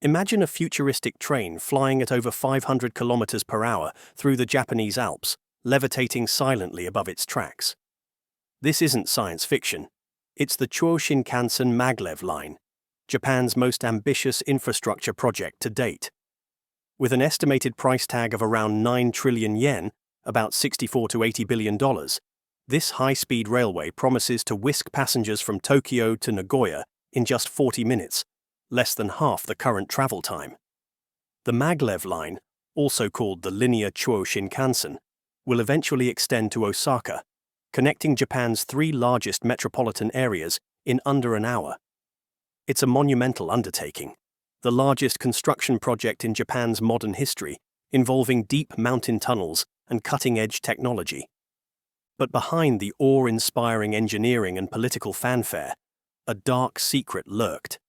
Imagine a futuristic train flying at over 500 kilometers per hour through the Japanese Alps, levitating silently above its tracks. This isn't science fiction. It's the Chuo Shinkansen Maglev line, Japan's most ambitious infrastructure project to date. With an estimated price tag of around 9 trillion yen, about $64 to $80 billion, this high-speed railway promises to whisk passengers from Tokyo to Nagoya in just 40 minutes, less than half the current travel time. The Maglev line, also called the linear Chuo Shinkansen, will eventually extend to Osaka, connecting Japan's three largest metropolitan areas in under an hour. It's a monumental undertaking, the largest construction project in Japan's modern history, involving deep mountain tunnels and cutting-edge technology. But behind the awe-inspiring engineering and political fanfare, a dark secret lurked.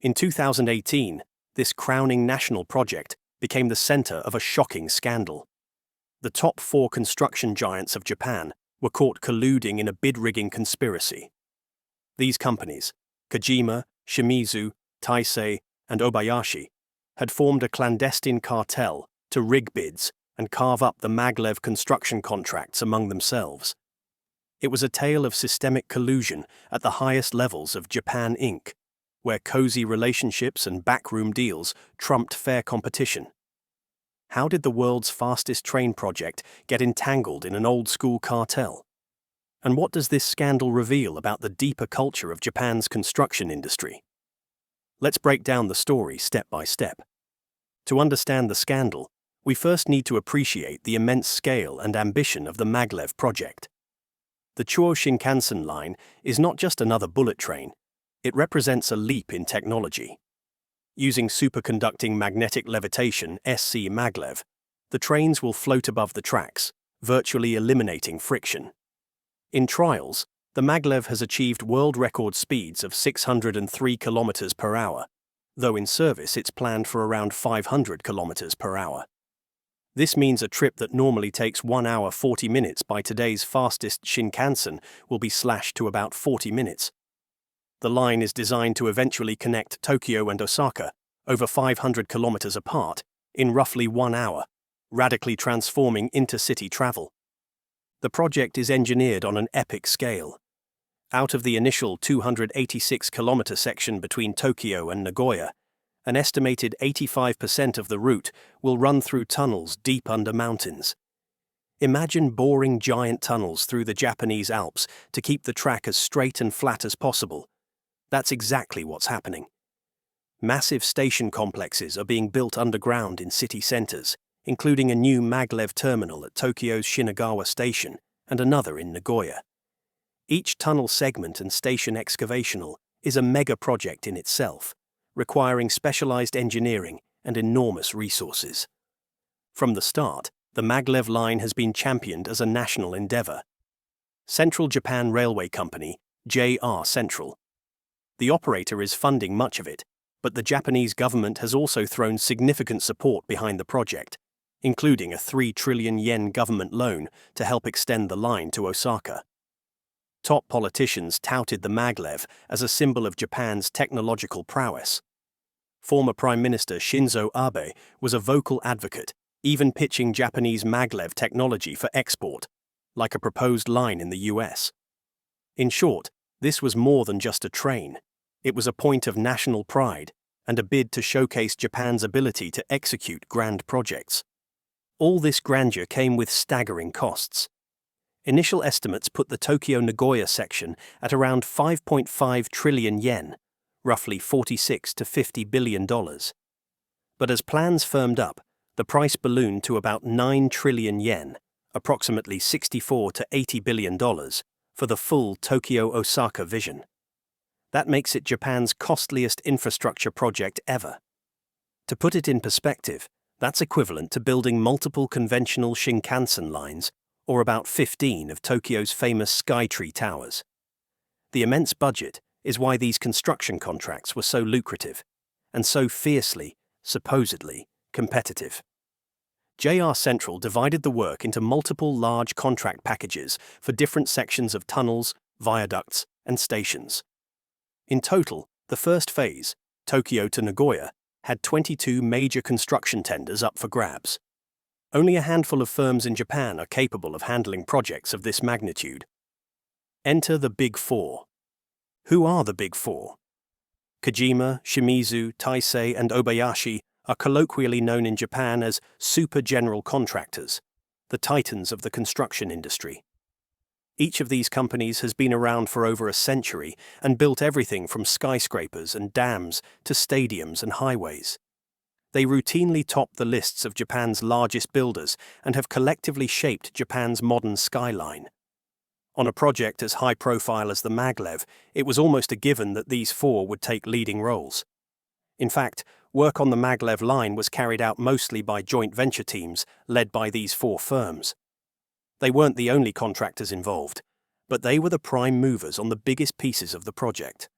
In 2018, this crowning national project became the center of a shocking scandal. The top four construction giants of Japan were caught colluding in a bid-rigging conspiracy. These companies, Kojima, Shimizu, Taisei, and Obayashi, had formed a clandestine cartel to rig bids and carve up the Maglev construction contracts among themselves. It was a tale of systemic collusion at the highest levels of Japan Inc., where cozy relationships and backroom deals trumped fair competition. How did the world's fastest train project get entangled in an old-school cartel? And what does this scandal reveal about the deeper culture of Japan's construction industry? Let's break down the story step by step. To understand the scandal, we first need to appreciate the immense scale and ambition of the Maglev project. The Chuo Shinkansen line is not just another bullet train. It represents a leap in technology. Using superconducting magnetic levitation (SC Maglev), the trains will float above the tracks, virtually eliminating friction. In trials, the Maglev has achieved world record speeds of 603 km per hour, though in service it's planned for around 500 km per hour. This means a trip that normally takes 1 hour 40 minutes by today's fastest Shinkansen will be slashed to about 40 minutes. The line is designed to eventually connect Tokyo and Osaka, over 500 kilometers apart, in roughly 1 hour, radically transforming intercity travel. The project is engineered on an epic scale. Out of the initial 286-kilometer section between Tokyo and Nagoya, an estimated 85% of the route will run through tunnels deep under mountains. Imagine boring giant tunnels through the Japanese Alps to keep the track as straight and flat as possible. That's exactly what's happening. Massive station complexes are being built underground in city centers, including a new Maglev terminal at Tokyo's Shinagawa Station and another in Nagoya. Each tunnel segment and station excavational is a mega project in itself, requiring specialized engineering and enormous resources. From the start, the Maglev line has been championed as a national endeavor. Central Japan Railway Company, JR Central. The operator is funding much of it, but the Japanese government has also thrown significant support behind the project, including a 3 trillion yen government loan to help extend the line to Osaka. Top politicians touted the Maglev as a symbol of Japan's technological prowess. Former Prime Minister Shinzo Abe was a vocal advocate, even pitching Japanese Maglev technology for export, like a proposed line in the US. In short, this was more than just a train. It was a point of national pride and a bid to showcase Japan's ability to execute grand projects. All this grandeur came with staggering costs. Initial estimates put the Tokyo-Nagoya section at around 5.5 trillion yen, roughly $46 to $50 billion. But as plans firmed up, the price ballooned to about 9 trillion yen, approximately $64 to $80 billion, for the full Tokyo-Osaka vision. That makes it Japan's costliest infrastructure project ever. To put it in perspective, that's equivalent to building multiple conventional Shinkansen lines, or about 15 of Tokyo's famous Skytree towers. The immense budget is why these construction contracts were so lucrative, and so fiercely, supposedly, competitive. JR Central divided the work into multiple large contract packages for different sections of tunnels, viaducts, and stations. In total, the first phase, Tokyo to Nagoya, had 22 major construction tenders up for grabs. Only a handful of firms in Japan are capable of handling projects of this magnitude. Enter the Big Four. Who are the Big Four? Kojima, Shimizu, Taisei, and Obayashi are colloquially known in Japan as super general contractors, the titans of the construction industry. Each of these companies has been around for over a century and built everything from skyscrapers and dams to stadiums and highways. They routinely top the lists of Japan's largest builders and have collectively shaped Japan's modern skyline. On a project as high-profile as the Maglev, it was almost a given that these four would take leading roles. In fact, work on the Maglev line was carried out mostly by joint venture teams led by these four firms. They weren't the only contractors involved, but they were the prime movers on the biggest pieces of the project.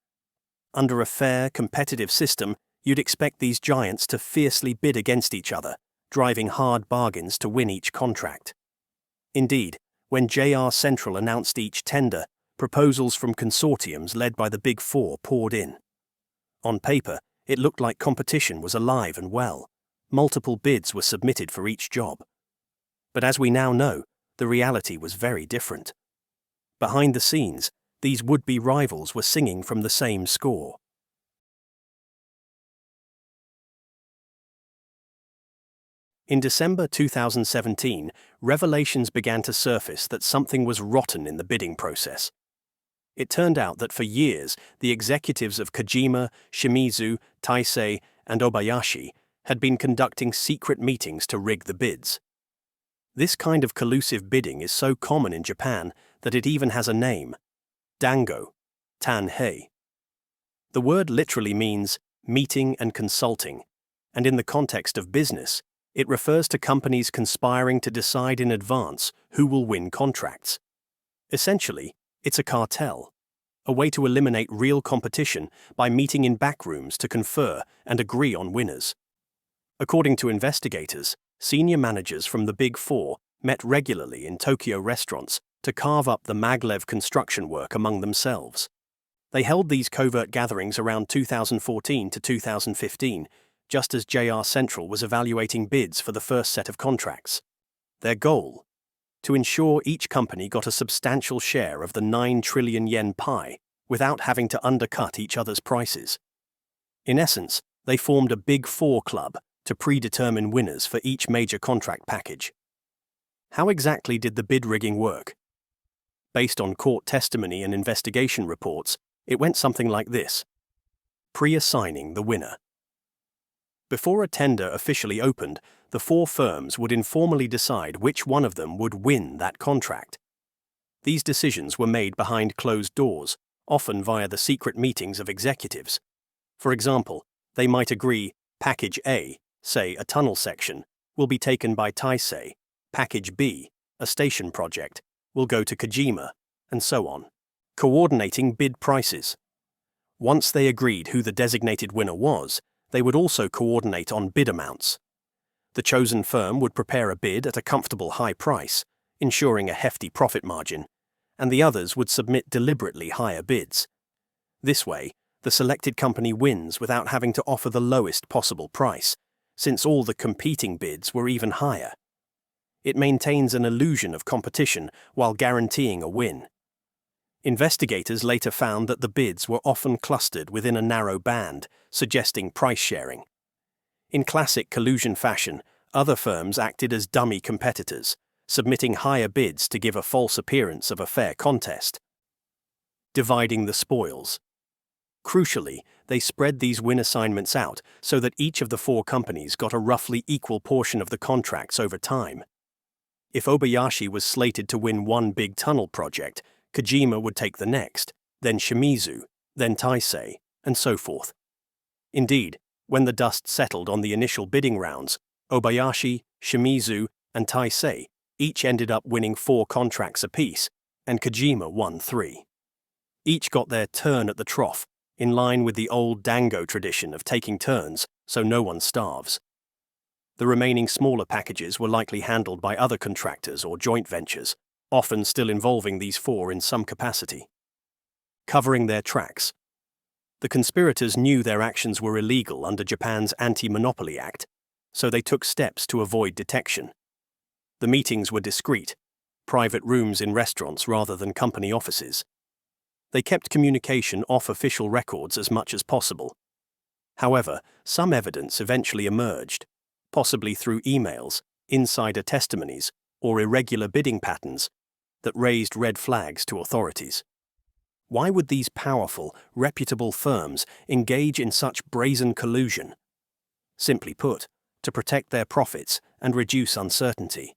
Under a fair, competitive system, you'd expect these giants to fiercely bid against each other, driving hard bargains to win each contract. Indeed, when JR Central announced each tender, proposals from consortiums led by the Big Four poured in. On paper, it looked like competition was alive and well. Multiple bids were submitted for each job. But as we now know, the reality was very different. Behind the scenes, these would-be rivals were singing from the same score. In December 2017, revelations began to surface that something was rotten in the bidding process. It turned out that for years, the executives of Kojima, Shimizu, Taisei, and Obayashi had been conducting secret meetings to rig the bids. This kind of collusive bidding is so common in Japan that it even has a name: dango, tanhei. The word literally means meeting and consulting, and in the context of business, it refers to companies conspiring to decide in advance who will win contracts. Essentially, it's a cartel, a way to eliminate real competition by meeting in backrooms to confer and agree on winners. According to investigators, senior managers from the Big Four met regularly in Tokyo restaurants to carve up the Maglev construction work among themselves. They held these covert gatherings around 2014 to 2015, just as JR Central was evaluating bids for the first set of contracts. Their goal? To ensure each company got a substantial share of the 9 trillion yen pie without having to undercut each other's prices. In essence, they formed a Big Four club to predetermine winners for each major contract package. How exactly did the bid rigging work? Based on court testimony and investigation reports, it went something like this: pre-assigning the winner. Before a tender officially opened, the four firms would informally decide which one of them would win that contract. These decisions were made behind closed doors, often via the secret meetings of executives. For example, they might agree Package A, say a tunnel section, will be taken by Taisei, Package B, a station project, will go to Kojima, and so on. Coordinating bid prices. Once they agreed who the designated winner was, they would also coordinate on bid amounts. The chosen firm would prepare a bid at a comfortable high price, ensuring a hefty profit margin, and the others would submit deliberately higher bids. This way, the selected company wins without having to offer the lowest possible price, since all the competing bids were even higher. It maintains an illusion of competition while guaranteeing a win. Investigators later found that the bids were often clustered within a narrow band, suggesting price sharing. In classic collusion fashion, other firms acted as dummy competitors, submitting higher bids to give a false appearance of a fair contest. Dividing the spoils. Crucially, they spread these win assignments out so that each of the four companies got a roughly equal portion of the contracts over time. If Obayashi was slated to win one big tunnel project, Kojima would take the next, then Shimizu, then Taisei, and so forth. Indeed, when the dust settled on the initial bidding rounds, Obayashi, Shimizu, and Taisei each ended up winning 4 contracts apiece, and Kojima won 3. Each got their turn at the trough, in line with the old dango tradition of taking turns so no one starves. The remaining smaller packages were likely handled by other contractors or joint ventures, often still involving these 4 in some capacity. Covering their tracks. The conspirators knew their actions were illegal under Japan's Anti-Monopoly Act, so they took steps to avoid detection. The meetings were discreet, private rooms in restaurants rather than company offices. They kept communication off official records as much as possible. However, some evidence eventually emerged, possibly through emails, insider testimonies, or irregular bidding patterns, that raised red flags to authorities. Why would these powerful, reputable firms engage in such brazen collusion? Simply put, to protect their profits and reduce uncertainty.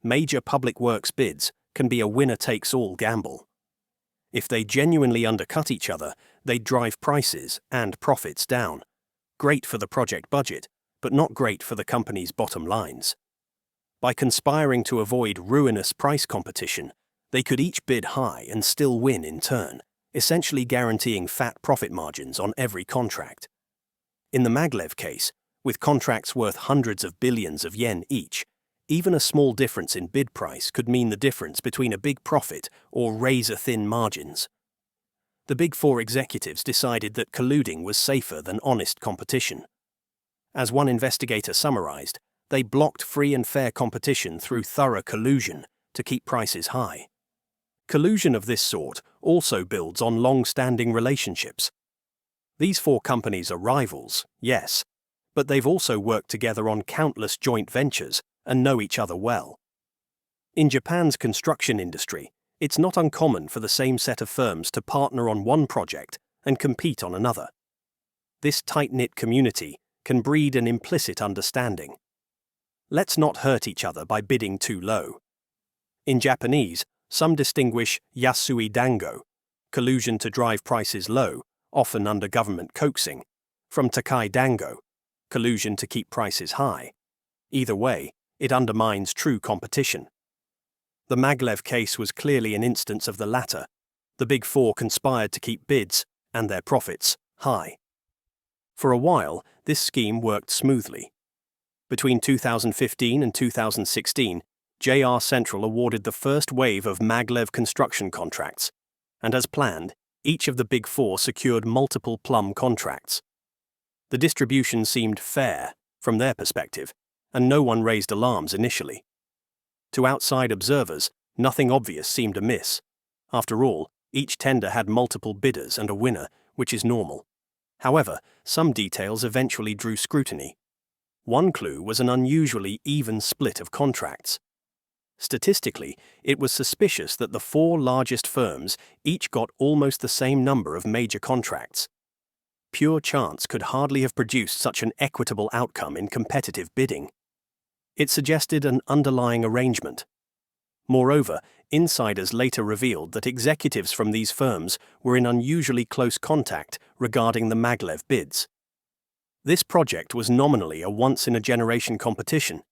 Major public works bids can be a winner-takes-all gamble. If they genuinely undercut each other, they'd drive prices and profits down. Great for the project budget, but not great for the company's bottom lines. By conspiring to avoid ruinous price competition, they could each bid high and still win in turn, essentially guaranteeing fat profit margins on every contract. In the Maglev case, with contracts worth hundreds of billions of yen each, even a small difference in bid price could mean the difference between a big profit or razor-thin margins. The Big Four executives decided that colluding was safer than honest competition. As one investigator summarized, they blocked free and fair competition through thorough collusion to keep prices high. Collusion of this sort also builds on long-standing relationships. These four companies are rivals, yes, but they've also worked together on countless joint ventures and know each other well. In Japan's construction industry, it's not uncommon for the same set of firms to partner on one project and compete on another. This tight-knit community can breed an implicit understanding. Let's not hurt each other by bidding too low. In Japanese, some distinguish yasui dango, collusion to drive prices low, often under government coaxing, from takai dango, collusion to keep prices high. Either way, it undermines true competition. The Maglev case was clearly an instance of the latter. The Big Four conspired to keep bids, and their profits, high. For a while, this scheme worked smoothly. Between 2015 and 2016, JR Central awarded the first wave of Maglev construction contracts, and as planned, each of the Big Four secured multiple plum contracts. The distribution seemed fair, from their perspective, and no one raised alarms initially. To outside observers, nothing obvious seemed amiss. After all, each tender had multiple bidders and a winner, which is normal. However, some details eventually drew scrutiny. One clue was an unusually even split of contracts. Statistically, it was suspicious that the four largest firms each got almost the same number of major contracts. Pure chance could hardly have produced such an equitable outcome in competitive bidding. It suggested an underlying arrangement. Moreover, insiders later revealed that executives from these firms were in unusually close contact regarding the Maglev bids. This project was nominally a once-in-a-generation competition.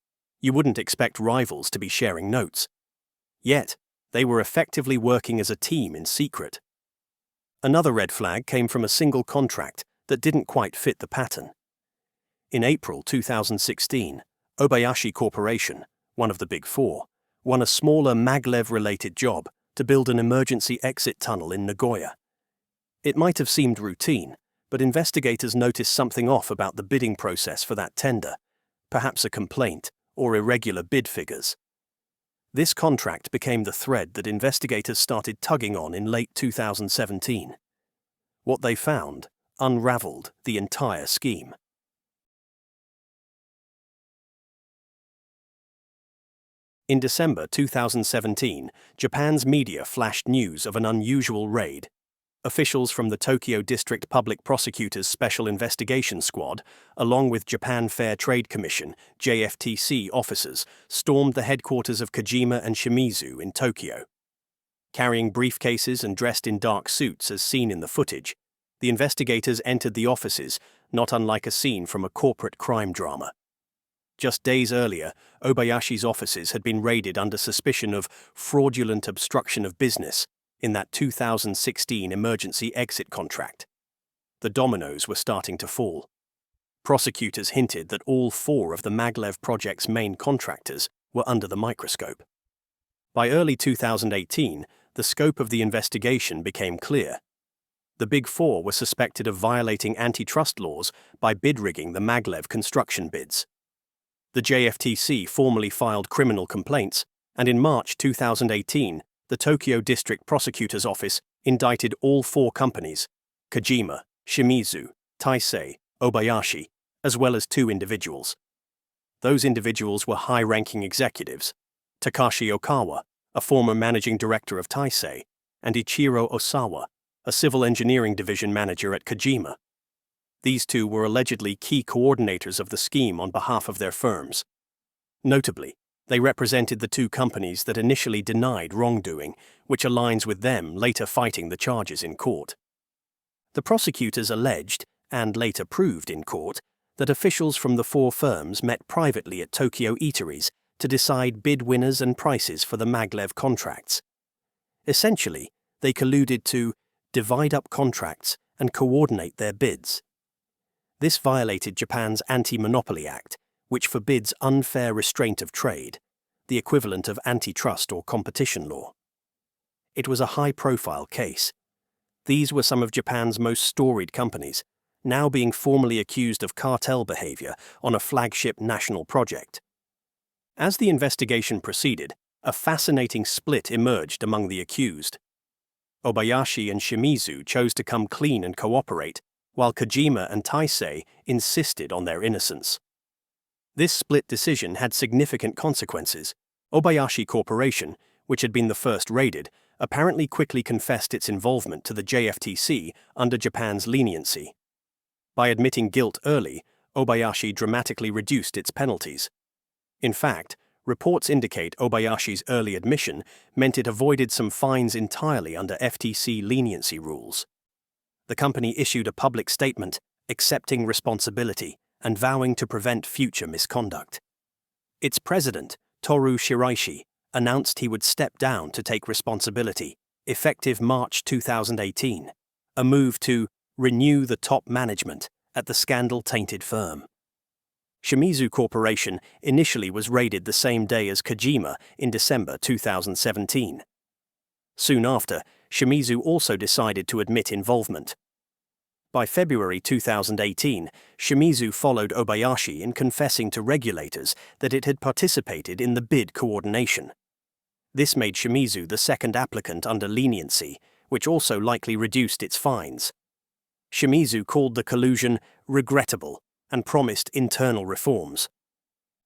You wouldn't expect rivals to be sharing notes. Yet, they were effectively working as a team in secret. Another red flag came from a single contract that didn't quite fit the pattern. In April 2016, Obayashi Corporation, one of the Big Four, won a smaller Maglev-related job to build an emergency exit tunnel in Nagoya. It might have seemed routine, but investigators noticed something off about the bidding process for that tender, perhaps a complaint or irregular bid figures. This contract became the thread that investigators started tugging on in late 2017. What they found unraveled the entire scheme. In December 2017, Japan's media flashed news of an unusual raid. Officials from the Tokyo District Public Prosecutor's Special Investigation Squad, along with Japan Fair Trade Commission (JFTC) officers, stormed the headquarters of Kojima and Shimizu in Tokyo. Carrying briefcases and dressed in dark suits as seen in the footage, the investigators entered the offices, not unlike a scene from a corporate crime drama. Just days earlier, Obayashi's offices had been raided under suspicion of fraudulent obstruction of business in that 2016 emergency exit contract. The dominoes were starting to fall. Prosecutors hinted that all four of the Maglev project's main contractors were under the microscope. By early 2018, the scope of the investigation became clear. The Big Four were suspected of violating antitrust laws by bid rigging the Maglev construction bids. The JFTC formally filed criminal complaints, and in March 2018, the Tokyo District Prosecutor's Office indicted all four companies, Kojima, Shimizu, Taisei, Obayashi, as well as two individuals. Those individuals were high-ranking executives: Takashi Okawa, a former managing director of Taisei, and Ichiro Osawa, a civil engineering division manager at Kojima. These two were allegedly key coordinators of the scheme on behalf of their firms. Notably, they represented the two companies that initially denied wrongdoing, which aligns with them later fighting the charges in court. The prosecutors alleged, and later proved in court, that officials from the four firms met privately at Tokyo eateries to decide bid winners and prices for the Maglev contracts. Essentially, they colluded to divide up contracts and coordinate their bids. This violated Japan's Anti-Monopoly Act, which forbids unfair restraint of trade, the equivalent of antitrust or competition law. It was a high-profile case. These were some of Japan's most storied companies, now being formally accused of cartel behavior on a flagship national project. As the investigation proceeded, a fascinating split emerged among the accused. Obayashi and Shimizu chose to come clean and cooperate, while Kojima and Taisei insisted on their innocence. This split decision had significant consequences. Obayashi Corporation, which had been the first raided, apparently quickly confessed its involvement to the JFTC under Japan's leniency. By admitting guilt early, Obayashi dramatically reduced its penalties. In fact, reports indicate Obayashi's early admission meant it avoided some fines entirely under FTC leniency rules. The company issued a public statement accepting responsibility and vowing to prevent future misconduct. Its president, Toru Shiraishi, announced he would step down to take responsibility, effective March 2018, a move to renew the top management at the scandal-tainted firm. Shimizu Corporation initially was raided the same day as Kojima in December 2017. Soon after, Shimizu also decided to admit involvement. By February 2018, Shimizu followed Obayashi in confessing to regulators that it had participated in the bid coordination. This made Shimizu the second applicant under leniency, which also likely reduced its fines. Shimizu called the collusion regrettable and promised internal reforms.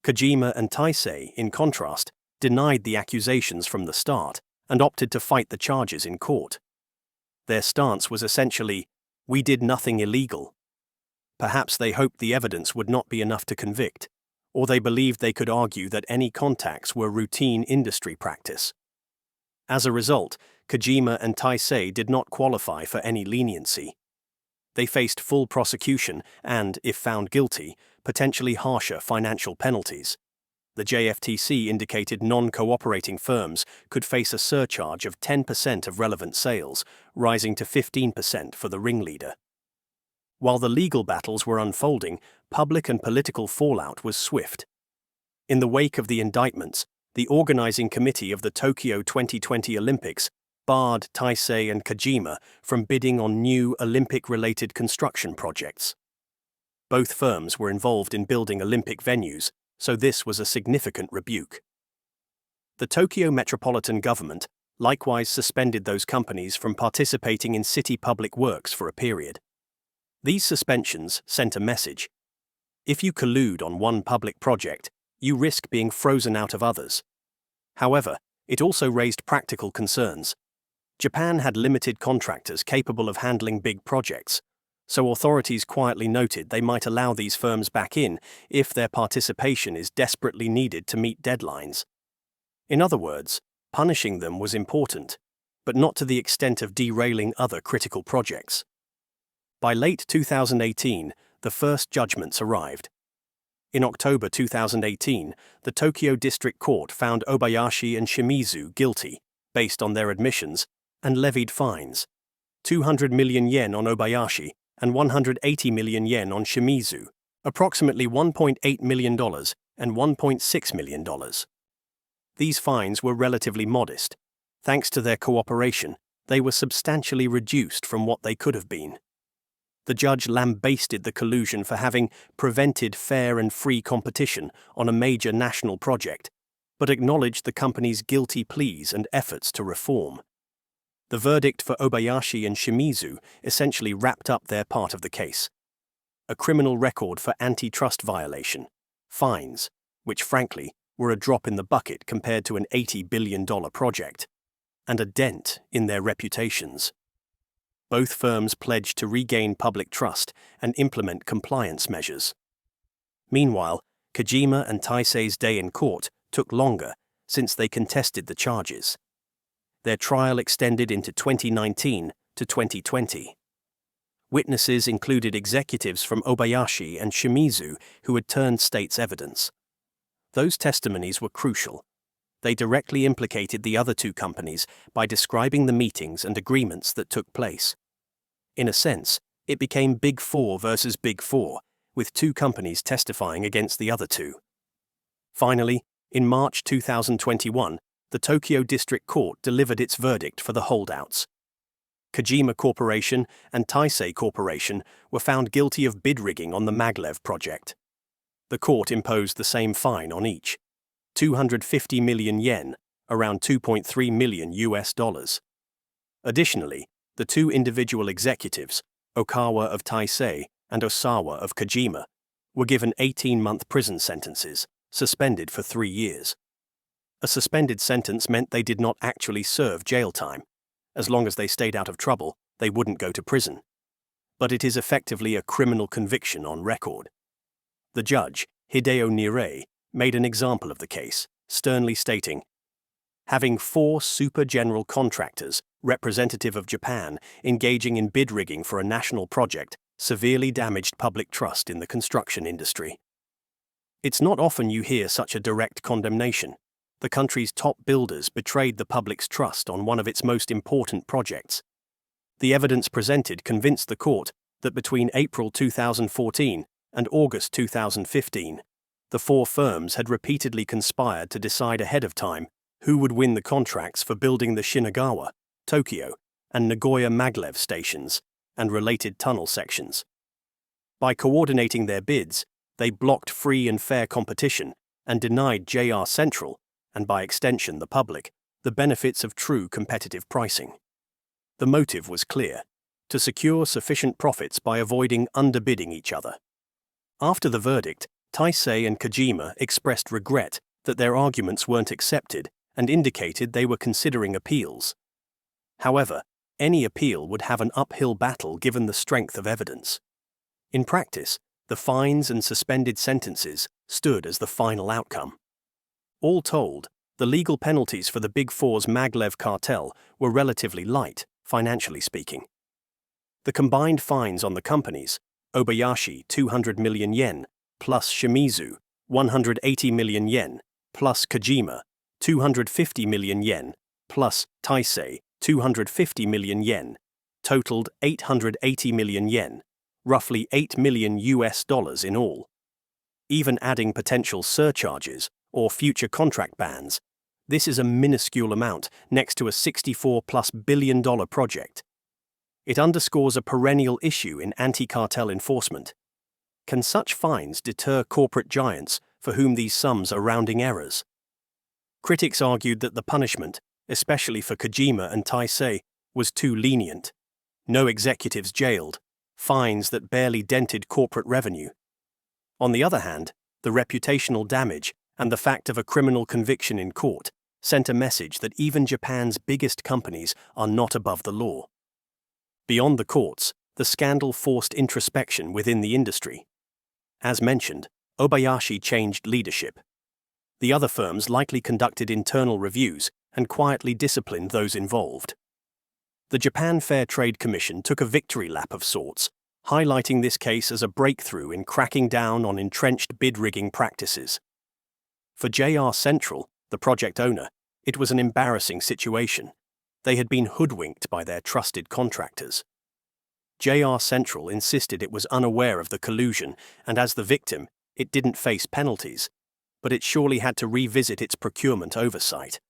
Kojima and Taisei, in contrast, denied the accusations from the start and opted to fight the charges in court. Their stance was essentially, "We did nothing illegal." Perhaps they hoped the evidence would not be enough to convict, or they believed they could argue that any contacts were routine industry practice. As a result, Kojima and Taisei did not qualify for any leniency. They faced full prosecution and, if found guilty, potentially harsher financial penalties. The JFTC indicated non-cooperating firms could face a surcharge of 10% of relevant sales, rising to 15% for the ringleader. While the legal battles were unfolding, public and political fallout was swift. In the wake of the indictments, the organizing committee of the Tokyo 2020 Olympics barred Taisei and Kojima from bidding on new Olympic-related construction projects. Both firms were involved in building Olympic venues, so this was a significant rebuke. The Tokyo Metropolitan Government likewise suspended those companies from participating in city public works for a period. These suspensions sent a message. If you collude on one public project, you risk being frozen out of others. However, it also raised practical concerns. Japan had limited contractors capable of handling big projects, so authorities quietly noted they might allow these firms back in if their participation is desperately needed to meet deadlines. In other words, punishing them was important, but not to the extent of derailing other critical projects. By late 2018, the first judgments arrived. In October 2018, the Tokyo District Court found Obayashi and Shimizu guilty, based on their admissions, and levied fines: 200 million yen on Obayashi and 180 million yen on Shimizu, approximately $1.8 million and $1.6 million. These fines were relatively modest, thanks to their cooperation, they were substantially reduced from what they could have been. The judge lambasted the collusion for having prevented fair and free competition on a major national project, but acknowledged the company's guilty pleas and efforts to reform. The verdict for Obayashi and Shimizu essentially wrapped up their part of the case. A criminal record for antitrust violation, fines, which frankly were a drop in the bucket compared to an $80 billion project, and a dent in their reputations. Both firms pledged to regain public trust and implement compliance measures. Meanwhile, Kojima and Taisei's day in court took longer since they contested the charges. Their trial extended into 2019 to 2020. Witnesses included executives from Obayashi and Shimizu who had turned state's evidence. Those testimonies were crucial. They directly implicated the other two companies by describing the meetings and agreements that took place. In a sense, it became Big Four versus Big Four, with two companies testifying against the other two. Finally, in March 2021, the Tokyo District Court delivered its verdict for the holdouts. Kojima Corporation and Taisei Corporation were found guilty of bid rigging on the Maglev project. The court imposed the same fine on each, 250 million yen, around $2.3 million. Additionally, the two individual executives, Okawa of Taisei and Osawa of Kojima, were given 18-month prison sentences, suspended for 3 years. A suspended sentence meant they did not actually serve jail time. As long as they stayed out of trouble, they wouldn't go to prison. But it is effectively a criminal conviction on record. The judge, Hideo Nirei, made an example of the case, sternly stating, "Having 4 super general contractors, representative of Japan, engaging in bid rigging for a national project severely damaged public trust in the construction industry." It's not often you hear such a direct condemnation. The country's top builders betrayed the public's trust on one of its most important projects. The evidence presented convinced the court that between April 2014 and August 2015, the 4 firms had repeatedly conspired to decide ahead of time who would win the contracts for building the Shinagawa, Tokyo, and Nagoya Maglev stations and related tunnel sections. By coordinating their bids, they blocked free and fair competition and denied JR Central, and by extension the public, the benefits of true competitive pricing. The motive was clear: to secure sufficient profits by avoiding underbidding each other. After the verdict, Taisei and Kojima expressed regret that their arguments weren't accepted and indicated they were considering appeals. However, any appeal would have an uphill battle given the strength of evidence. In practice, the fines and suspended sentences stood as the final outcome. All told, the legal penalties for the Big Four's Maglev cartel were relatively light, financially speaking. The combined fines on the companies, Obayashi 200 million yen, plus Shimizu 180 million yen, plus Kojima 250 million yen, plus Taisei 250 million yen, totaled 880 million yen, roughly $8 million in all. Even adding potential surcharges or future contract bans, this is a minuscule amount next to a $64+ billion project. It underscores a perennial issue in anti-cartel enforcement. Can such fines deter corporate giants for whom these sums are rounding errors? Critics argued that the punishment, especially for Kojima and Taisei, was too lenient. No executives jailed, fines that barely dented corporate revenue. On the other hand, the reputational damage and the fact of a criminal conviction in court sent a message that even Japan's biggest companies are not above the law. Beyond the courts, the scandal forced introspection within the industry. As mentioned, Obayashi changed leadership. The other firms likely conducted internal reviews and quietly disciplined those involved. The Japan Fair Trade Commission took a victory lap of sorts, highlighting this case as a breakthrough in cracking down on entrenched bid rigging practices. For JR Central, the project owner, it was an embarrassing situation. They had been hoodwinked by their trusted contractors. JR Central insisted it was unaware of the collusion, and as the victim, it didn't face penalties, but it surely had to revisit its procurement oversight.